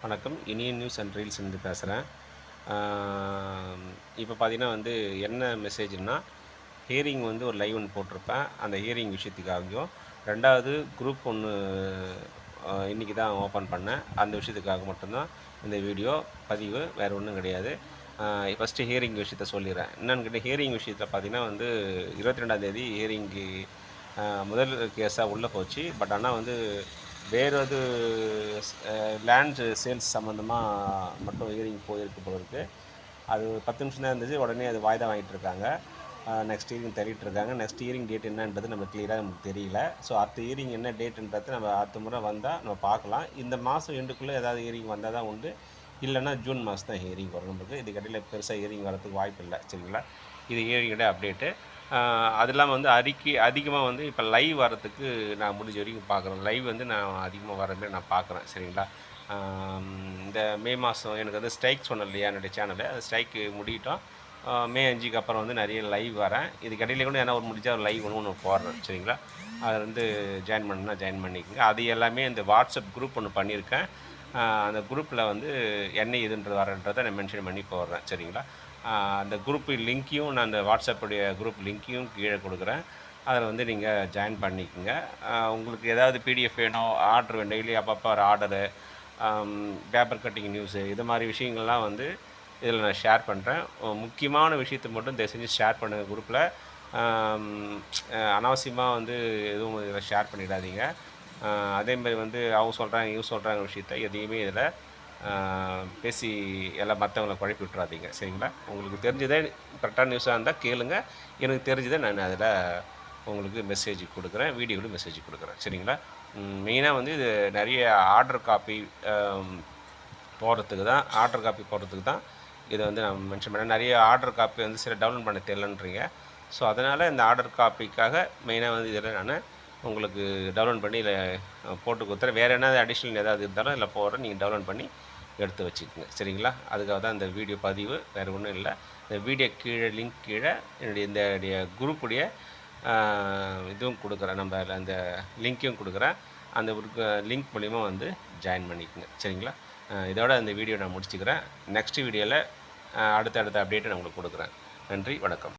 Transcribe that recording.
வணக்கம். Iniyan news and ரீல்ஸ்லேருந்து பேசுகிறேன். இப்போ பார்த்தீங்கன்னா என்ன மெசேஜ்னா, ஹியரிங் ஒரு லைவ் ஒன்று போட்டிருப்பேன். அந்த ஹியரிங் விஷயத்துக்காகவும், 2வது குரூப் ஒன்று இன்றைக்கி தான் ஓப்பன் பண்ணேன். அந்த விஷயத்துக்காக மட்டும்தான் இந்த வீடியோ பதிவு, வேறு ஒன்றும் கிடையாது. ஃபஸ்ட்டு ஹியரிங் விஷயத்த சொல்லிடுறேன். என்னென்னு கேட்டால், ஹியரிங் விஷயத்தில் பார்த்தீங்கன்னா 22ஆந்தேதி ஹியரிங்கு முதல் கேஸாக உள்ளே போச்சு. பட் ஆனால் வேறு லேண்ட் சேல்ஸ் சம்மந்தமாக மட்டும் ஹியரிங் போயிருக்கு போல இருக்குது. அது 10 நிமிஷம் தான் இருந்துச்சு. உடனே அது வாய்தா வாங்கிட்டு இருக்காங்க. நெக்ஸ்ட் ஹியரிங் தள்ளிட்டு இருக்காங்க. நெக்ஸ்ட் ஹியரிங் டேட் என்னன்றது நமக்கு கிளியராக நமக்கு தெரியல. ஸோ அடுத்த ஹியரிங் என்ன டேட்டுன்றது நம்ம அடுத்த முறை வந்தால் நம்ம பார்க்கலாம். இந்த மாதம் எண்டுக்குள்ளே ஏதாவது ஹியரிங் வந்தால் தான் உண்டு. இல்லைன்னா ஜூன் மாதம் தான் ஹியரிங் வரும் நமக்கு. இதுக்கடையில் பெருசாக ஹியரிங் வரதுக்கு வாய்ப்பு இல்லை. சரிங்களா? இது ஹியரிங்கோட அப்டேட்டு. அது இல்லாமல் அதிகமாக இப்போ லைவ் வரத்துக்கு நான் முடிஞ்ச வரைக்கும் பார்க்குறேன். லைவ் நான் அதிகமாக வர மாதிரி நான் பார்க்குறேன். சரிங்களா? இந்த மே மாதம் எனக்கு ஸ்ட்ரைக் சொன்னேன் இல்லையா என்னுடைய சேனலு, அது ஸ்ட்ரைக்கு முடியட்டும். மே 5க்கு அப்புறம் நிறைய லைவ் வரேன். இதுக்கடையில் கூட ஒரு முடிஞ்சால் ஒரு லைவ் ஒன்று போடுறேன். சரிங்களா? அதில் ஜாயின் பண்ணணுன்னா ஜாயின் பண்ணிக்கோங்க. அது எல்லாமே இந்த வாட்ஸ்அப் குரூப் ஒன்று பண்ணியிருக்கேன். அந்த குரூப்பில் என்ன இதுன்றது வரன்றதை நான் மென்ஷன் பண்ணி போடுறேன். சரிங்களா? அந்த குரூப் லிங்க்கையும் நான் அந்த வாட்ஸ்அப்புடைய குரூப் லிங்க்கையும் கீழே கொடுக்குறேன். அதில் நீங்கள் ஜாயின் பண்ணிக்கோங்க. உங்களுக்கு ஏதாவது பிடிஎஃப் வேணும், ஆர்டர் வேணும், டெய்லி அப்பப்போ ஒரு ஆர்டரு, பேப்பர் கட்டிங் நியூஸு, இது மாதிரி விஷயங்கள்லாம் இதில் நான் ஷேர் பண்ணுறேன். முக்கியமான விஷயத்தை மட்டும் தயவு செஞ்சு ஷேர் பண்ணுங்கள் குரூப்பில். அனாவசியமாக எதுவும் இதில் ஷேர் பண்ணிடாதீங்க. அதேமாதிரி அவங்க சொல்கிறாங்க இவங்க சொல்கிறாங்க விஷயத்த எதையுமே இதில் பேசி எல்லாம் மற்றவங்களை குழப்பி விட்றாதீங்க. சரிங்களா? உங்களுக்கு தெரிஞ்சதே கரெக்டான நியூஸாக இருந்தால் கேளுங்க. எனக்கு தெரிஞ்சதை நான் அதில் உங்களுக்கு மெசேஜ் கொடுக்குறேன், வீடியோவில் மெசேஜ் கொடுக்குறேன். சரிங்களா? மெயினாக இது நிறைய ஆர்டர் காப்பி போடுறதுக்கு தான் இதை நான் மென்ஷன் பண்ணேன். நிறைய ஆர்டர் காப்பி சில டவுன்லோட் பண்ண தெரியலன்றீங்க. ஸோ அதனால் இந்த ஆர்டர் காப்பிக்காக மெயினாக இதில் நான் உங்களுக்கு டவுன்லோட் பண்ணி இதில் போட்டு கொடுத்துறேன். வேறு என்ன அடிஷ்னல் ஏதாவது இருந்தாலும் இதில் போடுறேன், நீங்கள் டவுன்லோட் பண்ணி எடுத்து வச்சுக்கோங்க. சரிங்களா? அதுக்காக தான் இந்த வீடியோ பதிவு, வேறு ஒன்றும் இல்லை. இந்த வீடியோ லிங்க் கீழே என்னுடைய குரூப்புடைய இதுவும் கொடுக்குறேன், நம்ம அந்த லிங்க்கையும் கொடுக்குறேன். அந்த லிங்க் மூலிமா ஜாயின் பண்ணிக்கோங்க. சரிங்களா? இதோட இந்த வீடியோ நான் முடிச்சுக்கிறேன். நெக்ஸ்ட் வீடியோவில் அடுத்த அப்டேட்டை நான் உங்களுக்கு கொடுக்குறேன். நன்றி, வணக்கம்.